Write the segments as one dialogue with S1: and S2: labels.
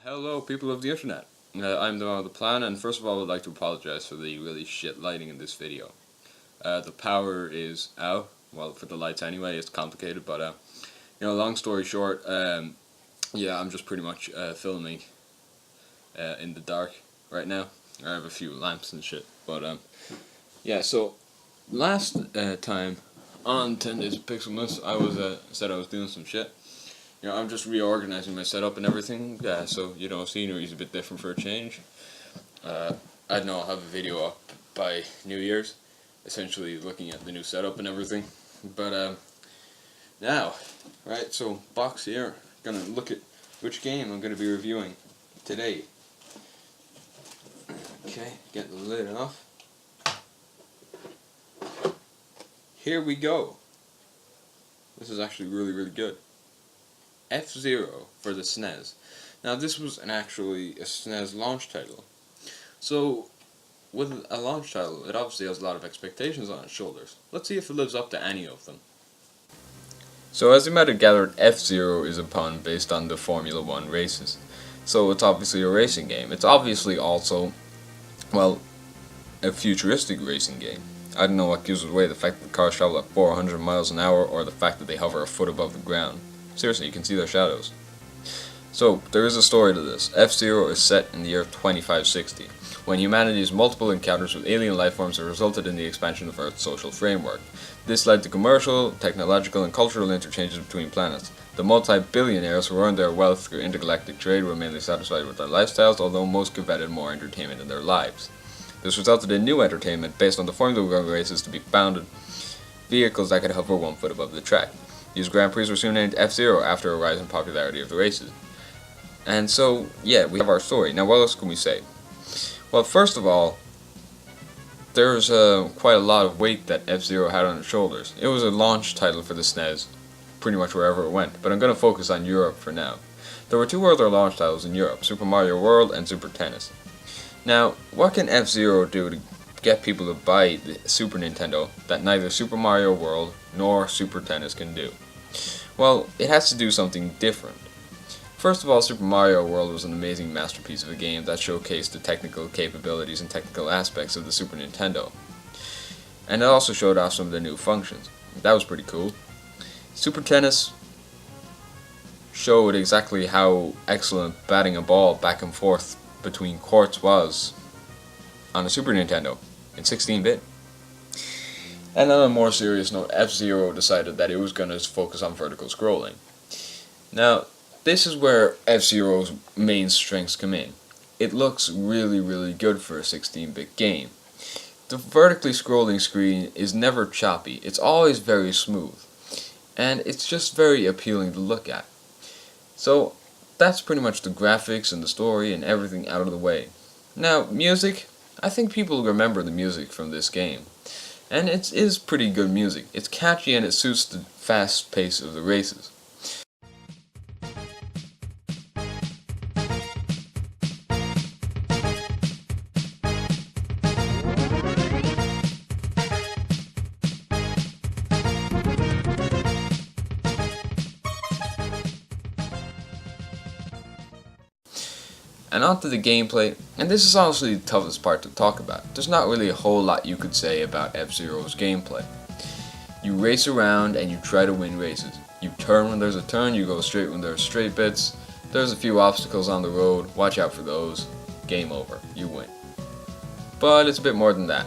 S1: Hello, people of the internet. I'm the man with the plan, and first of all, I would like to apologize for the really shit lighting in this video. The power is out. Well, for the lights anyway, it's complicated, but long story short, yeah, I'm just pretty much filming in the dark right now. I have a few lamps and shit, but yeah. So last time on 10 Days of Pixelmas, I was said I was doing some shit. I'm just reorganizing my setup and everything, so, scenery is a bit different for a change. I don't know, I'll have a video up by New Year's, essentially looking at the new setup and everything. But, now, right, so, box here, gonna look at which game I'm gonna be reviewing today. Okay, get the lid off. Here we go. This is actually really, really good. F-Zero for the SNES. Now this was actually a SNES launch title. So with a launch title, it obviously has a lot of expectations on its shoulders. Let's see if it lives up to any of them. So as you might have gathered, F-Zero is a pun based on the Formula 1 races. So it's obviously a racing game. It's obviously also, well, a futuristic racing game. I don't know what gives away, the fact that the cars travel at 400 miles an hour or the fact that they hover a foot above the ground. Seriously, you can see their shadows. So, there is a story to this. F-Zero is set in the year 2560, when humanity's multiple encounters with alien lifeforms have resulted in the expansion of Earth's social framework. This led to commercial, technological, and cultural interchanges between planets. The multi-billionaires who earned their wealth through intergalactic trade were mainly satisfied with their lifestyles, although most coveted more entertainment in their lives. This resulted in new entertainment based on the Formula 1 races to be founded, vehicles that could hover 1 foot above the track. These Grand Prix were soon named F-Zero after a rise in popularity of the races. And so, yeah, we have our story. Now, what else can we say? Well, first of all, there's quite a lot of weight that F-Zero had on its shoulders. It was a launch title for the SNES, pretty much wherever it went, but I'm going to focus on Europe for now. There were 2 other launch titles in Europe, Super Mario World and Super Tennis. Now, what can F-Zero do to get people to buy the Super Nintendo that neither Super Mario World nor Super Tennis can do? Well, it has to do something different. First of all, Super Mario World was an amazing masterpiece of a game that showcased the technical capabilities and technical aspects of the Super Nintendo. And it also showed off some of the new functions. That was pretty cool. Super Tennis showed exactly how excellent batting a ball back and forth between courts was on a Super Nintendo in 16-bit. And on a more serious note, F-Zero decided that it was going to focus on vertical scrolling. Now, this is where F-Zero's main strengths come in. It looks really, really good for a 16-bit game. The vertically scrolling screen is never choppy. It's always very smooth. And it's just very appealing to look at. So, that's pretty much the graphics and the story and everything out of the way. Now, music, I think people remember the music from this game. And it is pretty good music. It's catchy and it suits the fast pace of the races. And onto the gameplay, and this is honestly the toughest part to talk about. There's not really a whole lot you could say about F-Zero's gameplay. You race around and you try to win races. You turn when there's a turn, you go straight when there's straight bits. There's a few obstacles on the road, watch out for those. Game over, you win. But it's a bit more than that.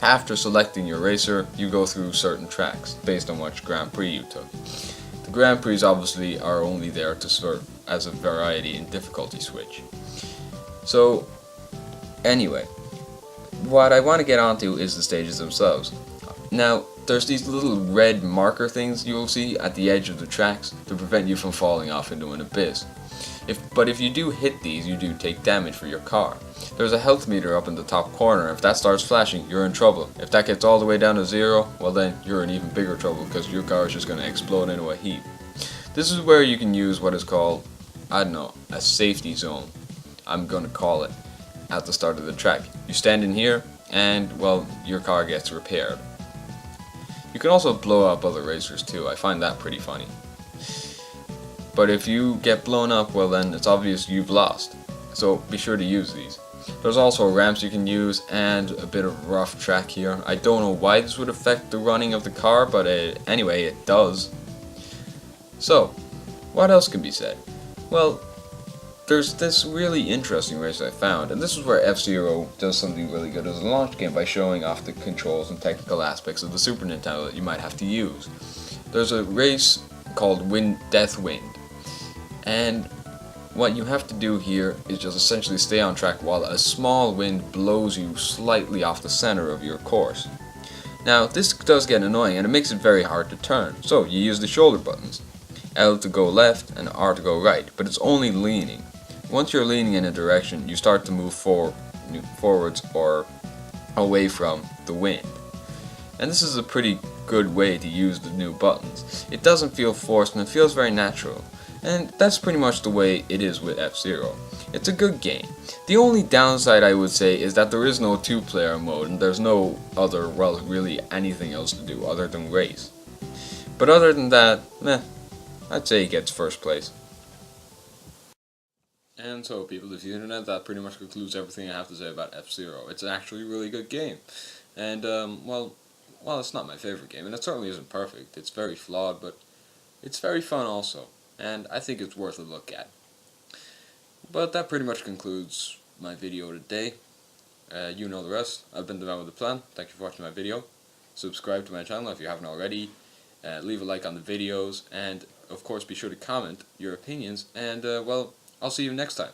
S1: After selecting your racer, you go through certain tracks, based on which Grand Prix you took. The Grand Prix obviously are only there to serve as a variety and difficulty switch. So, anyway, what I want to get onto is the stages themselves. Now, there's these little red marker things you'll see at the edge of the tracks to prevent you from falling off into an abyss. But if you do hit these, you do take damage for your car. There's a health meter up in the top corner. If that starts flashing, you're in trouble. If that gets all the way down to 0, well then, you're in even bigger trouble because your car is just going to explode into a heap. This is where you can use what is called, a safety zone. I'm going to call it, at the start of the track. You stand in here, and, well, your car gets repaired. You can also blow up other racers too. I find that pretty funny. but if you get blown up, well then it's obvious you've lost. So be sure to use these. There's also ramps you can use and a bit of rough track here. I don't know why this would affect the running of the car, but anyway, it does. So, what else can be said? Well, there's this really interesting race I found, and this is where F-Zero does something really good as a launch game by showing off the controls and technical aspects of the Super Nintendo that you might have to use. There's a race called Death Wind, and what you have to do here is just essentially stay on track while a small wind blows you slightly off the center of your course. Now this does get annoying and it makes it very hard to turn, so you use the shoulder buttons. L to go left and R to go right, but it's only leaning. Once you're leaning in a direction, you start to move forwards or away from the wind. And this is a pretty good way to use the new buttons. It doesn't feel forced and it feels very natural. And that's pretty much the way it is with F-Zero. It's a good game. The only downside I would say is that there is no two-player mode and there's no other, well, really anything else to do other than race. But other than that, I'd say it gets first place. And so people of the internet, that pretty much concludes everything I have to say about F-Zero. It's actually a really good game. And, well, it's not my favorite game, and it certainly isn't perfect. It's very flawed, but it's very fun also. And I think it's worth a look at. But that pretty much concludes my video today. You know the rest. I've been the man with the plan. Thank you for watching my video. Subscribe to my channel if you haven't already. Leave a like on the videos. And, of course, be sure to comment your opinions. And, well, I'll see you next time.